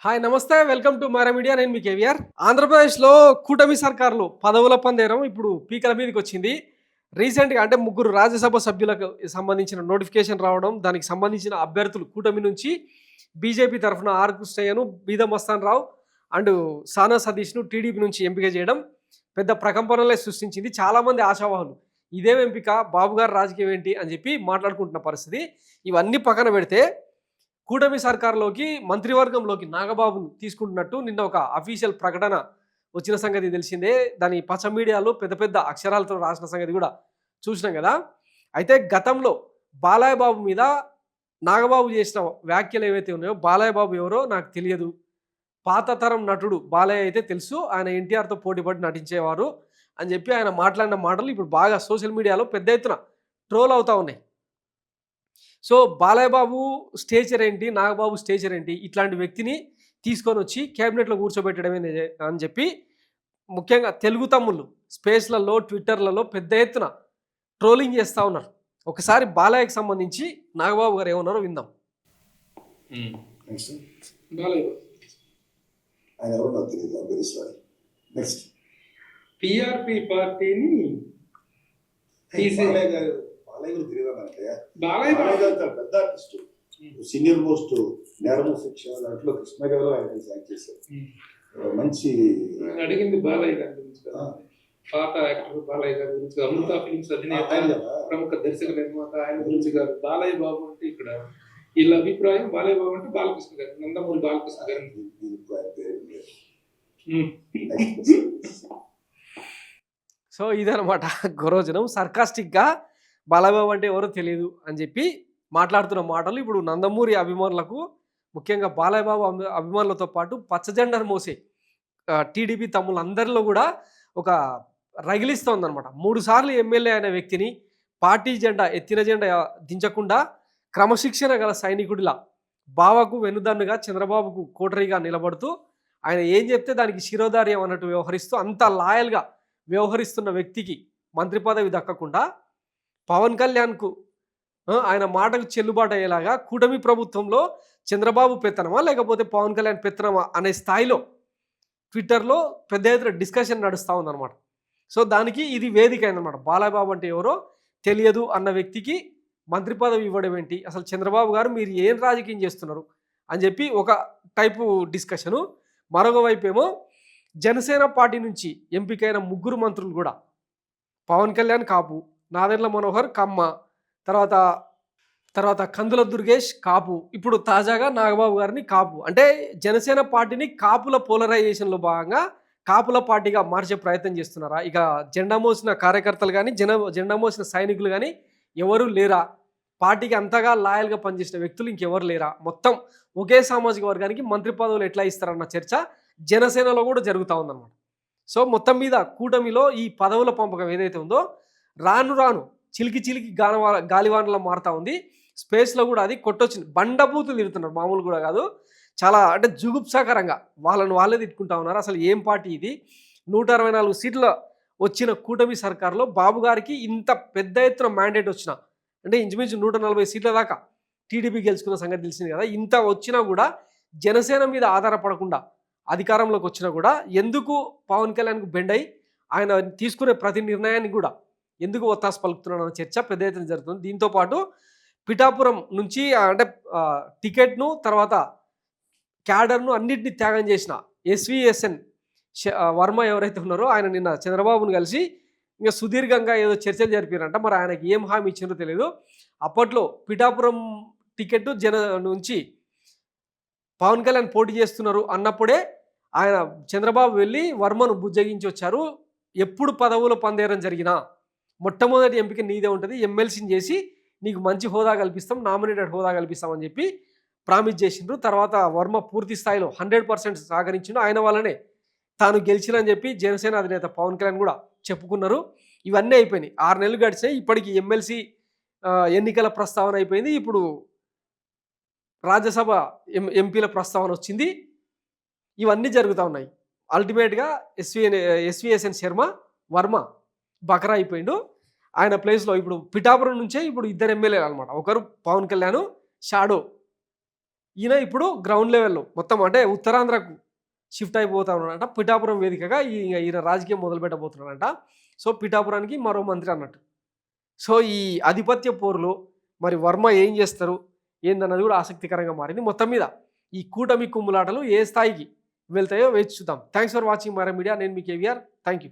Hi నమస్తే welcome to Mara media. నేను మీ కేవీఆర్. ఆంధ్రప్రదేశ్లో కూటమి సర్కార్లు పదవుల పందేరం ఇప్పుడు పీకల మీదకి వచ్చింది. రీసెంట్గా అంటే ముగ్గురు రాజ్యసభ సభ్యులకు సంబంధించిన నోటిఫికేషన్ రావడం, దానికి సంబంధించిన అభ్యర్థులు కూటమి నుంచి బీజేపీ తరఫున ఆర్ కృష్ణయ్యను, బీద మస్తాన్ రావు అండ్ సానా సతీష్ను టీడీపీ నుంచి ఎంపిక చేయడం పెద్ద ప్రకంపనలే సృష్టించింది. చాలామంది ఆశావాహులు ఇదేం ఎంపిక, బాబు గారు రాజకీయం ఏంటి అని చెప్పి మాట్లాడుకుంటున్న పరిస్థితి. ఇవన్నీ పక్కన పెడితే కూటమి సర్కార్లోకి మంత్రివర్గంలోకి నాగబాబును తీసుకుంటున్నట్టు నిన్న ఒక అఫీషియల్ ప్రకటన వచ్చిన సంగతి తెలిసిందే. దాని పచ్చ మీడియాలో పెద్ద పెద్ద అక్షరాలతో రాసిన సంగతి కూడా చూసినాం కదా. అయితే గతంలో బాలయ్య బాబు మీద నాగబాబు చేసిన వ్యాఖ్యలు ఏవైతే ఉన్నాయో, బాలయ్య బాబు ఎవరో నాకు తెలియదు, పాత తరం నటుడు బాలయ్య అయితే తెలుసు, ఆయన ఎన్టీఆర్తో పోటీపడి నటించేవారు అని చెప్పి ఆయన మాట్లాడిన మాటలు ఇప్పుడు బాగా సోషల్ మీడియాలో పెద్ద ఎత్తున ట్రోల్ అవుతూ ఉన్నాయి. సో బాలయ్య బాబు స్టేచర్ ఏంటి, నాగబాబు స్టేచర్ ఏంటి, ఇట్లాంటి వ్యక్తిని తీసుకొని వచ్చి క్యాబినెట్లో కూర్చోబెట్టడమే అని చెప్పి ముఖ్యంగా తెలుగు తమ్ముళ్ళు స్పేస్లలో, ట్విట్టర్లలో పెద్ద ఎత్తున ట్రోలింగ్ చేస్తూ ఉన్నారు. ఒకసారి బాలయ్యకి సంబంధించి నాగబాబు గారు ఏమన్నారో విందాం. పిఆర్పి పార్టీని పెద్ద ఆర్టిస్ట్, సీనియర్ మోస్ట్ నేరము శిక్ష దాంట్లో కృష్ణ గారు ఆయన యాక్ట్ చేశారు. మంచి అడిగింది బాలయ్య గారి గురించి కదా, పాత యాక్టర్ బాలయ్య గారి గురించి, అమృత ఫిలిమ్స్ అధినేత, ప్రముఖ దర్శక నిర్మాత, ఆయన గురించి కాదు. బాలయ్య బాబు అంటే ఇక్కడ వీళ్ళ అభిప్రాయం, బాలయ్య బాబు అంటే బాలకృష్ణ గారు, నందమూరి బాలకృష్ణ గారు. సో ఇదనమాట గొరోజనం. సర్కాస్టిక్గా బాలయ్యబాబు అంటే ఎవరో తెలియదు అని చెప్పి మాట్లాడుతున్న మాటలు ఇప్పుడు నందమూరి అభిమానులకు, ముఖ్యంగా బాలయ్యబాబు అభిమానులతో పాటు పచ్చజెండను మోసే టీడీపీ తమ్ముళ్ళందరిలో కూడా ఒక రగిలిస్తోందనమాట. 3 సార్లు ఎమ్మెల్యే అయిన వ్యక్తిని పార్టీ జెండా, ఎత్తిన జెండా దించకుండా క్రమశిక్షణ గల సైనికుడిలా బావకు వెన్నుదన్నుగా, చంద్రబాబుకు కోటరీగా నిలబడుతూ ఆయన ఏం చెప్తే దానికి శిరోధార్యం అన్నట్టు వ్యవహరిస్తూ అంత లాయల్గా వ్యవహరిస్తున్న వ్యక్తికి మంత్రి పదవి దక్కకుండా పవన్ కళ్యాణ్కు ఆయన మాటకు చెల్లుబాటు అయ్యేలాగా కూటమి ప్రభుత్వంలో చంద్రబాబు పెత్తనమా లేకపోతే పవన్ కళ్యాణ్ పెత్తనమా అనే స్థాయిలో ట్విట్టర్లో పెద్ద ఎత్తున డిస్కషన్ నడుస్తూ ఉందన్నమాట. సో దానికి ఇది వేదిక అయిందన్నమాట. బాలయ్యబాబు అంటే ఎవరో తెలియదు అన్న వ్యక్తికి మంత్రి పదవి ఇవ్వడం ఏంటి, అసలు చంద్రబాబు గారు మీరు ఏం రాజకీయం చేస్తున్నారు అని చెప్పి ఒక టైపు డిస్కషను. మరొక వైపు ఏమో జనసేన పార్టీ నుంచి ఎంపికైన 3 మంత్రులు కూడా పవన్ కళ్యాణ్ కాపు, నాదెండ్ల మనోహర్ కమ్మ, తర్వాత కందుల దుర్గేష్ కాపు, ఇప్పుడు తాజాగా నాగబాబు గారిని కాపు. అంటే జనసేన పార్టీని కాపుల పోలరైజేషన్లో భాగంగా కాపుల పార్టీగా మార్చే ప్రయత్నం చేస్తున్నారా? ఇక జెండా మోసిన కార్యకర్తలు కానీ, జెండా మోసిన సైనికులు కానీ ఎవరు లేరా? పార్టీకి అంతగా లాయల్గా పనిచేసిన వ్యక్తులు ఇంకెవరు లేరా? మొత్తం ఒకే సామాజిక వర్గానికి మంత్రి పదవులు ఎట్లా ఇస్తారన్న చర్చ జనసేనలో కూడా జరుగుతూ ఉందన్నమాట. సో మొత్తం మీద కూటమిలో ఈ పదవుల పంపకం ఏదైతే ఉందో రాను రాను చిలికి చిలికి గాలివానలా మారుతూ ఉంది. స్పేస్లో కూడా అది కొట్టొచ్చింది. బండబూతులు తిడుతున్నారు, మామూలు కూడా కాదు. చాలా అంటే జుగుప్సాకరంగా వాళ్ళే తిట్టుకుంటా ఉన్నారు. అసలు ఏం పార్టీ ఇది? 164 సీట్ల వచ్చిన కూటమి సర్కార్లో బాబు గారికి ఇంత పెద్ద ఎత్తున మ్యాండేట్ వచ్చిన, అంటే ఇంచుమించు 140 సీట్ల దాకా టీడీపీ గెలుచుకున్న సంగతి తెలిసింది కదా. ఇంత వచ్చినా కూడా జనసేన మీద ఆధారపడకుండా అధికారంలోకి వచ్చినా కూడా ఎందుకు పవన్ కళ్యాణ్కు బెండ్ అయి ఆయన తీసుకునే ప్రతి నిర్ణయాన్ని కూడా ఎందుకు ఒత్తాసు పలుకుతున్నాడన్న చర్చ పెద్ద ఎత్తున జరుగుతుంది. దీంతోపాటు పిఠాపురం నుంచి అంటే టికెట్ను, తర్వాత క్యాడర్ను అన్నింటినీ త్యాగం చేసిన ఎస్విఎస్ఎన్ వర్మ ఎవరైతే ఉన్నారో ఆయన నిన్న చంద్రబాబును కలిసి ఇంకా సుదీర్ఘంగా ఏదో చర్చలు జరిపారంట. మరి ఆయనకి ఏం హామీ ఇచ్చిందో తెలియదు. అప్పట్లో పిఠాపురం టికెట్ నుంచి పవన్ కళ్యాణ్ పోటీ చేస్తున్నారు అన్నప్పుడే ఆయన చంద్రబాబు వెళ్ళి వర్మను బుజ్జగించి వచ్చారు. ఎప్పుడు పదవుల పందేరం జరిగినా మొట్టమొదటి ఎంపిక నీదే ఉంటుంది, ఎమ్మెల్సీని చేసి నీకు మంచి హోదా కల్పిస్తాం, నామినేటెడ్ హోదా కల్పిస్తామని చెప్పి ప్రామిస్ చేసిండ్రు. తర్వాత వర్మ పూర్తి స్థాయిలో 100% సహకరించిండు. ఆయన వల్లనే తాను గెలిచినని చెప్పి జనసేన అధినేత పవన్ కళ్యాణ్ కూడా చెప్పుకున్నారు. ఇవన్నీ అయిపోయినాయి. 6 నెలలు గడిచినాయి. ఇప్పటికి ఎమ్మెల్సీ ఎన్నికల ప్రస్తావన అయిపోయింది. ఇప్పుడు రాజ్యసభ ఎంపీల ప్రస్తావన వచ్చింది. ఇవన్నీ జరుగుతూ ఉన్నాయి. అల్టిమేట్గా ఎస్విఎస్ఎన్ వర్మ బకరా అయిపోయిండు. ఆయన ప్లేస్లో ఇప్పుడు పిఠాపురం నుంచే ఇప్పుడు 2 ఎమ్మెల్యేలు అనమాట. ఒకరు పవన్ కళ్యాణ్, షాడో ఈయన ఇప్పుడు గ్రౌండ్ లెవెల్లో మొత్తం అంటే ఉత్తరాంధ్రకు షిఫ్ట్ అయిపోతా ఉన్నాడంట. పిఠాపురం వేదికగా ఈయన రాజకీయం మొదలు పెట్టబోతున్నాడంట. సో పిఠాపురానికి మరో మంత్రి అన్నట్టు. సో ఈ ఆధిపత్య పోరులో మరి వర్మ ఏం చేస్తారు ఏందన్నది కూడా ఆసక్తికరంగా మారింది. మొత్తం మీద ఈ కూటమి కుమ్ములాటలు ఏ స్థాయికి వెళ్తాయో వేచి చూద్దాం. Thanks for watching Mara media. నేను మీ కేవీఆర్. Thank you.